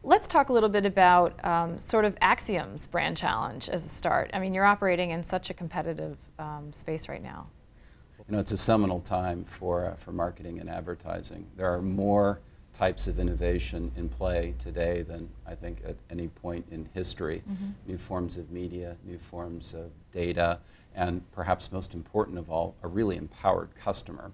let's talk a little bit about sort of Acxiom's brand challenge as a start. I mean, you're operating in such a competitive space right now. You know, it's a seminal time for marketing and advertising. There are more types of innovation in play today than I think at any point in history. New forms of media, new forms of data, and perhaps most important of all, a really empowered customer.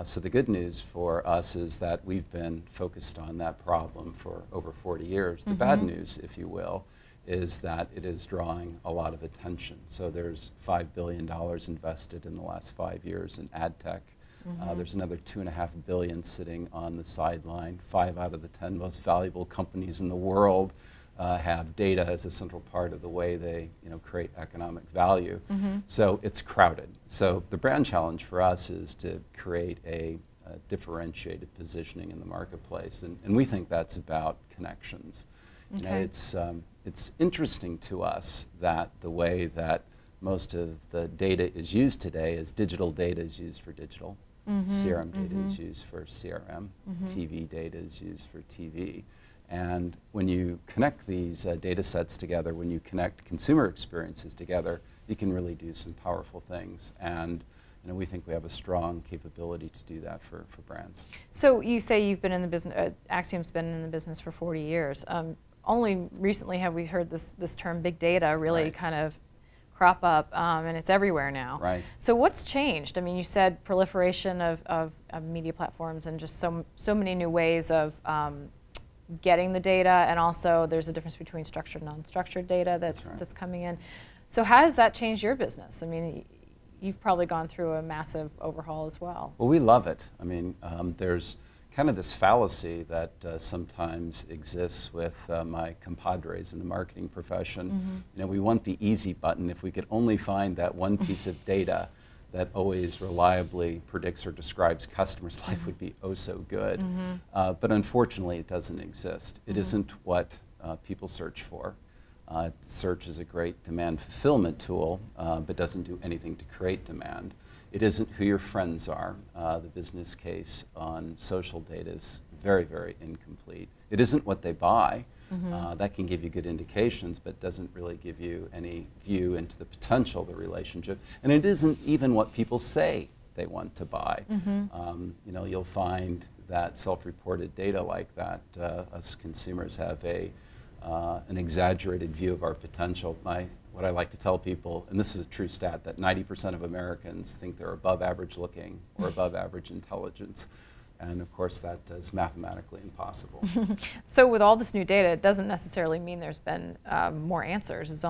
So the good news for us is that we've been focused on that problem for over 40 years. The bad news, if you will, is that it is drawing a lot of attention. So there's $5 billion invested in the last 5 years in ad tech. There's another $2.5 billion sitting on the sideline. 5 out of the 10 most valuable companies in the world have data as a central part of the way they create economic value. So it's crowded. So the brand challenge for us is to create a differentiated positioning in the marketplace. And we think that's about connections. You know, it's interesting to us that the way that most of the data is used today is digital data is used for digital, CRM data is used for CRM, TV data is used for TV. And when you connect these data sets together, when you connect consumer experiences together, you can really do some powerful things. And we think we have a strong capability to do that for brands. So you say you've been in the business, Acxiom's been in the business for 40 years. Only recently have we heard this term big data really kind of crop up, and it's everywhere now. So what's changed? I mean, you said proliferation of media platforms and just so many new ways of getting the data, and also there's a difference between structured and non-structured data that's coming in. So how does that change your business? I mean, you've probably gone through a massive overhaul as well. Well, we love it. I mean, there's kind of this fallacy that sometimes exists with my compadres in the marketing profession. You know, we want the easy button. If we could only find that one piece of data that always reliably predicts or describes customers' life would be oh so good. But unfortunately, it doesn't exist. It isn't what people search for. Search is a great demand fulfillment tool, but doesn't do anything to create demand. It isn't who your friends are. The business case on social data is very, very incomplete. It isn't what they buy. That can give you good indications, but doesn't really give you any view into the potential of the relationship. And it isn't even what people say they want to buy. You know, you'll find that self-reported data like that, us consumers have an exaggerated view of our potential. What I like to tell people, and this is a true stat, that 90% of Americans think they're above average looking or above average intelligence. And of course, that is mathematically impossible. So with all this new data, it doesn't necessarily mean there's been more answers. It's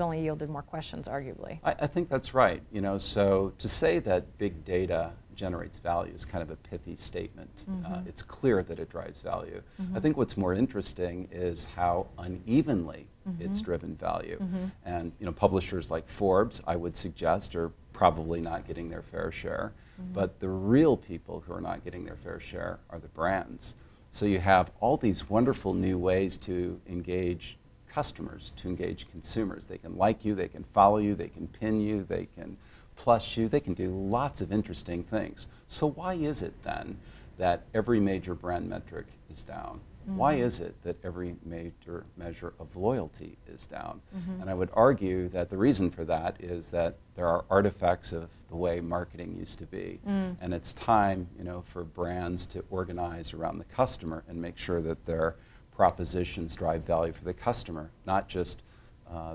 only yielded more questions, arguably. I think that's right. You know, so to say that big data generates value is kind of a pithy statement. It's clear that it drives value. I think what's more interesting is how unevenly it's driven value. And publishers like Forbes, I would suggest, are probably not getting their fair share. But the real people who are not getting their fair share are the brands. So you have all these wonderful new ways to engage customers, to engage consumers. They can like you, they can follow you, they can pin you, they can plus you, they can do lots of interesting things. So why is it then that every major brand metric is down? Why is it that every major measure of loyalty is down? And I would argue that the reason for that is that there are artifacts of the way marketing used to be. And it's time, for brands to organize around the customer and make sure that their propositions drive value for the customer, not just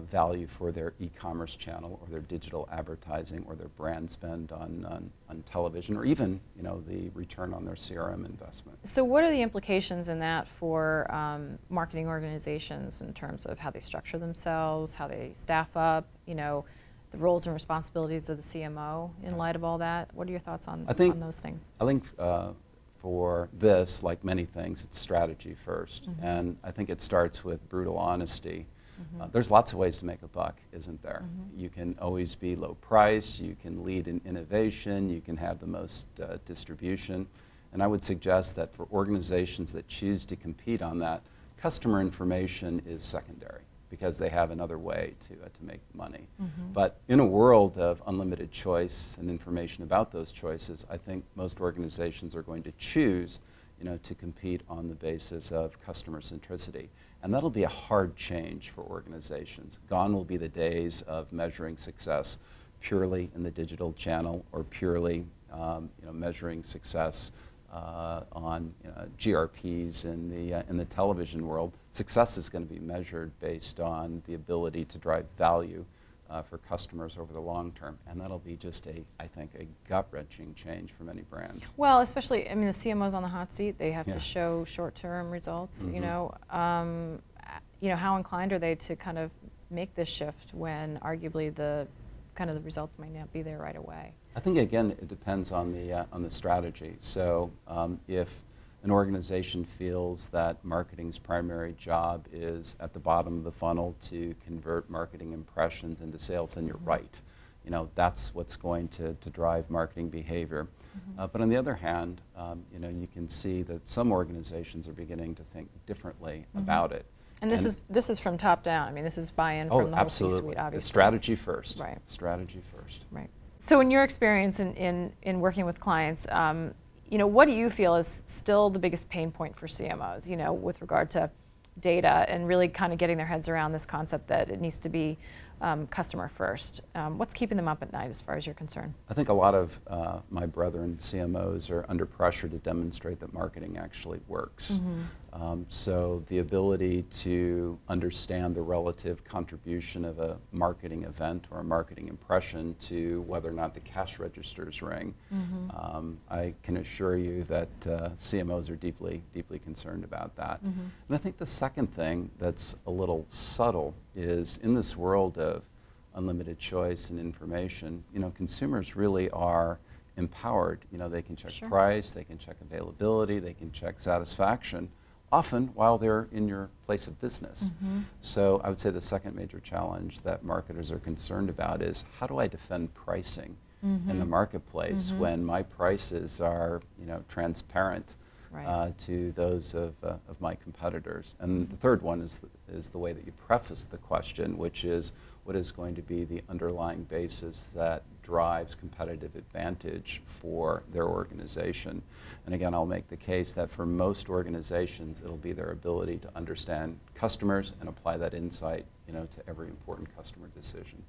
value for their e-commerce channel or their digital advertising or their brand spend on television, or even the return on their CRM investment. So what are the implications in that for marketing organizations in terms of how they structure themselves, how they staff up, the roles and responsibilities of the CMO in light of all that? What are your thoughts on those things? I think for this, like many things, it's strategy first. And I think it starts with brutal honesty. There's lots of ways to make a buck, isn't there? You can always be low price, you can lead in innovation, you can have the most distribution. And I would suggest that for organizations that choose to compete on that, customer information is secondary because they have another way to make money. But in a world of unlimited choice and information about those choices, I think most organizations are going to choose to compete on the basis of customer centricity. And that'll be a hard change for organizations. Gone will be the days of measuring success purely in the digital channel or purely measuring success on GRPs in the television world. Success is going to be measured based on the ability to drive value for customers over the long term, and that'll be just I think a gut-wrenching change for many brands. Well, especially, I mean, the CMO's on the hot seat. They have to show short-term results. How inclined are they to kind of make this shift when arguably the results might not be there right away? I think again it depends on the strategy. So if an organization feels that marketing's primary job is at the bottom of the funnel to convert marketing impressions into sales, then you're right. That's what's going to drive marketing behavior. But on the other hand, you can see that some organizations are beginning to think differently about it. And this is from top down. I mean, this is buy-in from the whole C-suite, obviously. Strategy first. Right. Strategy first. Right. So in your experience in working with clients, what do you feel is still the biggest pain point for CMOs, with regard to data and really kind of getting their heads around this concept that it needs to be customer first? What's keeping them up at night as far as you're concerned? I think a lot of my brethren CMOs are under pressure to demonstrate that marketing actually works. So the ability to understand the relative contribution of a marketing event or a marketing impression to whether or not the cash registers ring, I can assure you that CMOs are deeply, deeply concerned about that. And I think the second thing that's a little subtle is in this world of unlimited choice and information, consumers really are empowered. They can check price, they can check availability, they can check satisfaction, often while they're in your place of business. So I would say the second major challenge that marketers are concerned about is how do I defend pricing in the marketplace when my prices are transparent to those of my competitors. And the third one is the way that you preface the question, which is what is going to be the underlying basis that drives competitive advantage for their organization. And again, I'll make the case that for most organizations, it'll be their ability to understand customers and apply that insight to every important customer decision.